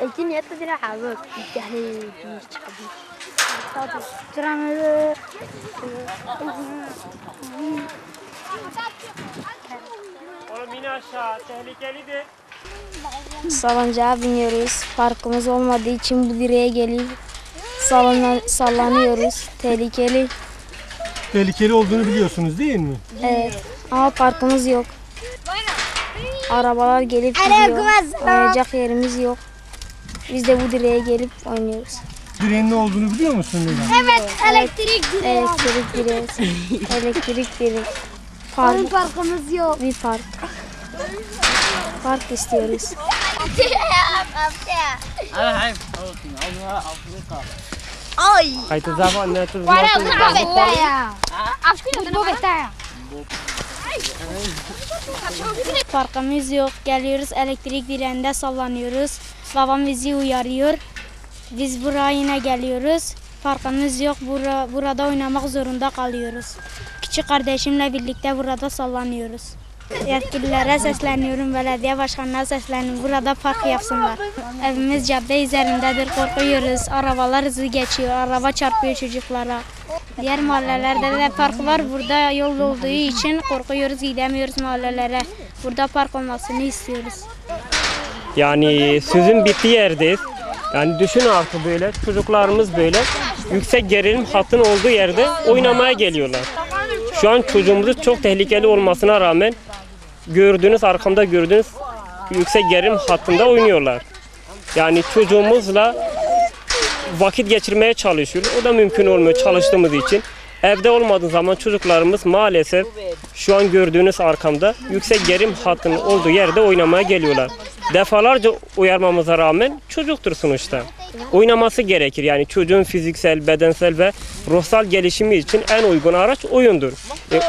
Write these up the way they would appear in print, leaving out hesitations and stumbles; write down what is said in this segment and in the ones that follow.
الدنيا تدري عبود يعني Salıncağa biniyoruz. Parkımız olmadığı için bu direğe gelip sallanıyoruz. Tehlikeli. Tehlikeli olduğunu biliyorsunuz değil mi? Evet. Ama parkımız yok. Arabalar gelip gidiyor. Oynayacak yerimiz yok. Biz de bu direğe gelip oynuyoruz. Direğin ne olduğunu biliyor musun Leyla? Evet, elektrik direği. Elektrik direği. Elektrik direği. Park. Parkımız yok. Bir park. Park istiyoruz. Haydi zaman ne tür Parkımız yok. Geliyoruz, elektrik direğinde sallanıyoruz. Babam bizi uyarıyor. Biz buraya yine geliyoruz. Parkımız yok. Burada oynamak zorunda kalıyoruz. Küçük kardeşimle birlikte burada sallanıyoruz. Yetkililere sesleniyorum, belediye başkanına sesleniyorum. Burada park yapsınlar. Evimiz cadde üzerindedir, korkuyoruz. Arabalar hızlı geçiyor, araba çarpıyor çocuklara. Diğer mahallelerde de park var. Burada yol olduğu için korkuyoruz, gidemiyoruz mahallelere. Burada park olmasını istiyoruz. Yani sözün bittiği yerdeyiz. Yani düşün artık böyle çocuklarımız böyle yüksek gerilim hattının olduğu yerde oynamaya geliyorlar. Şu an çocuğumuz çok tehlikeli olmasına rağmen arkamda gördüğünüz yüksek gerilim hattında oynuyorlar. Yani çocuğumuzla vakit geçirmeye çalışıyoruz. O da mümkün olmuyor çalıştığımız için. Evde olmadığı zaman çocuklarımız maalesef şu an gördüğünüz arkamda yüksek gerilim hattının olduğu yerde oynamaya geliyorlar. Defalarca uyarmamıza rağmen çocuktur sonuçta. Oynaması gerekir. Yani çocuğun fiziksel, bedensel ve ruhsal gelişimi için en uygun araç oyundur.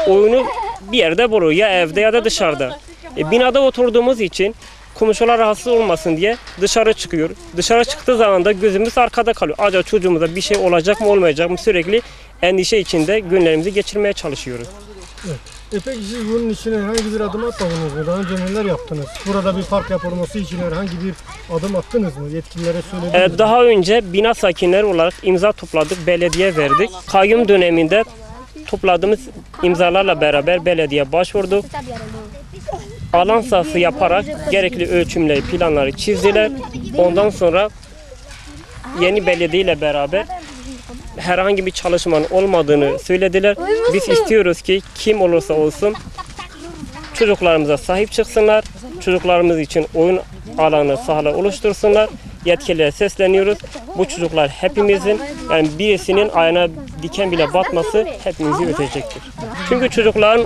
Oyunu bir yerde bulur. Ya evde ya da dışarıda. Binada oturduğumuz için komşular rahatsız olmasın diye dışarı çıkıyor. Dışarı çıktığı zaman da gözümüz arkada kalıyor. Acaba çocuğumuza bir şey olacak mı olmayacak mı sürekli endişe içinde günlerimizi geçirmeye çalışıyoruz. Evet. Peki siz bunun için herhangi bir adım atmadınız mı? Daha önce neler yaptınız? Burada bir park yapılması için herhangi bir adım attınız mı? Yetkililere söylediniz mi? Daha önce bina sakinleri olarak imza topladık, belediye verdik. Kayyum döneminde topladığımız imzalarla beraber belediye başvurduk. Alan sahası yaparak gerekli ölçümleri, planları çizdiler. Ondan sonra yeni belediye ile beraber herhangi bir çalışmanın olmadığını söylediler. Biz istiyoruz ki kim olursa olsun çocuklarımıza sahip çıksınlar. Çocuklarımız için oyun alanı, sahalar oluştursunlar. Yetkililere sesleniyoruz. Bu çocuklar hepimizin, yani birisinin ayağına diken bile batması hepimizi ötecektir. Çünkü çocukların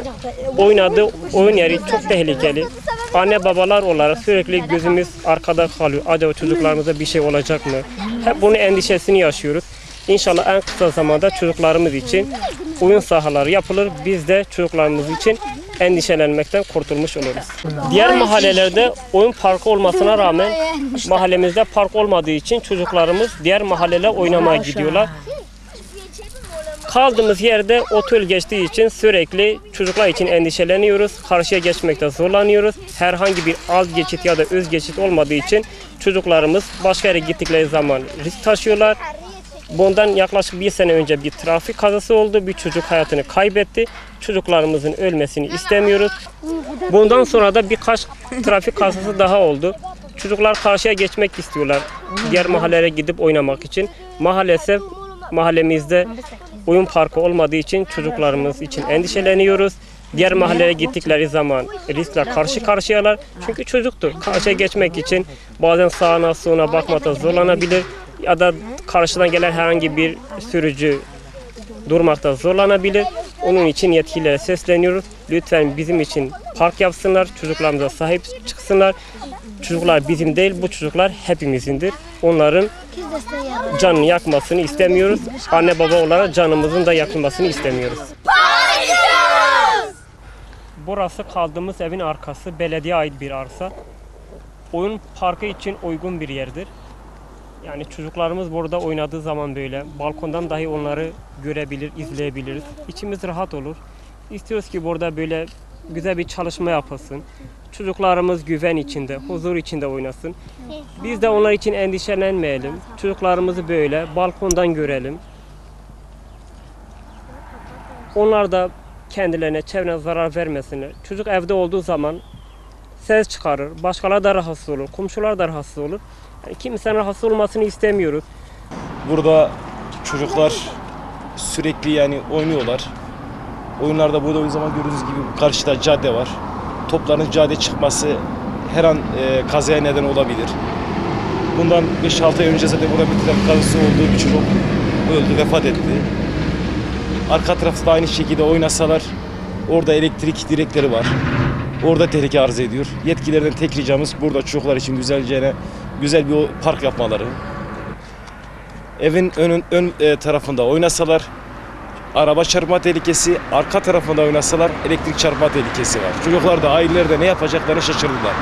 oynadığı oyun yeri çok tehlikeli. Anne babalar olarak sürekli gözümüz arkada kalıyor. Acaba çocuklarımıza bir şey olacak mı? Hep bunun endişesini yaşıyoruz. İnşallah en kısa zamanda çocuklarımız için oyun sahaları yapılır. Biz de çocuklarımız için endişelenmekten kurtulmuş oluruz. Diğer mahallelerde oyun parkı olmasına rağmen mahallemizde park olmadığı için çocuklarımız diğer mahallelere oynamaya gidiyorlar. Kaldığımız yerde otel geçtiği için sürekli çocuklar için endişeleniyoruz. Karşıya geçmekte zorlanıyoruz. Herhangi bir alt geçit ya da öz geçit olmadığı için çocuklarımız başka yere gittikleri zaman risk taşıyorlar. Bundan yaklaşık bir sene önce bir trafik kazası oldu. Bir çocuk hayatını kaybetti. Çocuklarımızın ölmesini istemiyoruz. Bundan sonra da birkaç trafik kazası daha oldu. Çocuklar karşıya geçmek istiyorlar. Diğer mahallelere gidip oynamak için. Maalesef mahallemizde oyun parkı olmadığı için çocuklarımız için endişeleniyoruz. Diğer mahallelere gittikleri zaman riskle karşı karşıyalar. Çünkü çocuktur. Karşıya geçmek için bazen sağına soluna bakmakta zorlanabilir. Ya da karşıdan gelen herhangi bir sürücü durmakta zorlanabilir. Onun için yetkililere sesleniyoruz. Lütfen bizim için park yapsınlar, çocuklarımıza sahip çıksınlar. çocuklar bizim değil, bu çocuklar hepimizindir. Onların canını yakmasını istemiyoruz. Anne baba olarak canımızın da yakılmasını istemiyoruz. Burası kaldığımız evin arkası, belediye ait bir arsa. Oyun parkı için uygun bir yerdir. Yani çocuklarımız burada oynadığı zaman böyle balkondan dahi onları görebilir, izleyebiliriz. İçimiz rahat olur. İstiyoruz ki burada böyle güzel bir çalışma yapılsın. Çocuklarımız güven içinde, huzur içinde oynasın. Biz de onlar için endişelenmeyelim. Çocuklarımızı böyle balkondan görelim. Onlar da kendilerine, çevrene zarar vermesinler. Çocuk evde olduğu zaman ses çıkarır, başkaları da rahatsız olur, komşular da rahatsız olur. Yani kimsenin rahatsız olmasını istemiyoruz. Burada çocuklar sürekli yani oynuyorlar. Oyunlarda burada o zaman gördüğünüz gibi karşıda cadde var. Topların caddeye çıkması her an kazaya neden olabilir. Bundan 5-6 ay önce zaten burada bir trafik kazası oldu. Bir çocuk öldü, vefat etti. Arka tarafta da aynı şekilde oynasalar orada elektrik direkleri var. Orada tehlike arz ediyor. Yetkililerden tek ricamız burada çocuklar için güzel bir park yapmaları. Evin ön tarafında oynasalar araba çarpma tehlikesi, arka tarafında oynasalar elektrik çarpma tehlikesi var. Çocuklar da aileler de ne yapacaklarını şaşırdılar.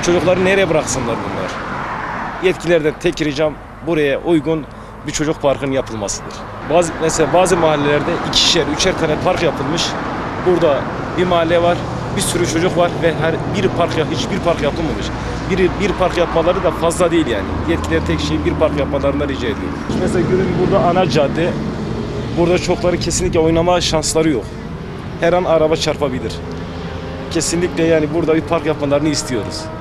Çocukları nereye bıraksınlar bunlar? Yetkililerden tek ricam buraya uygun bir çocuk parkının yapılmasıdır. Mesela bazı mahallelerde 2'şer, 3'er tane park yapılmış. Burada bir mahalle var, bir sürü çocuk var ve hiçbir park yapılmamış. Bir park yapmaları da fazla değil yani. Yetkililer tek şey bir park yapmalarını rica ediyorum. Mesela görün burada ana cadde. Burada çocukların kesinlikle oynama şansları yok. Her an araba çarpabilir. Kesinlikle yani burada bir park yapmalarını istiyoruz.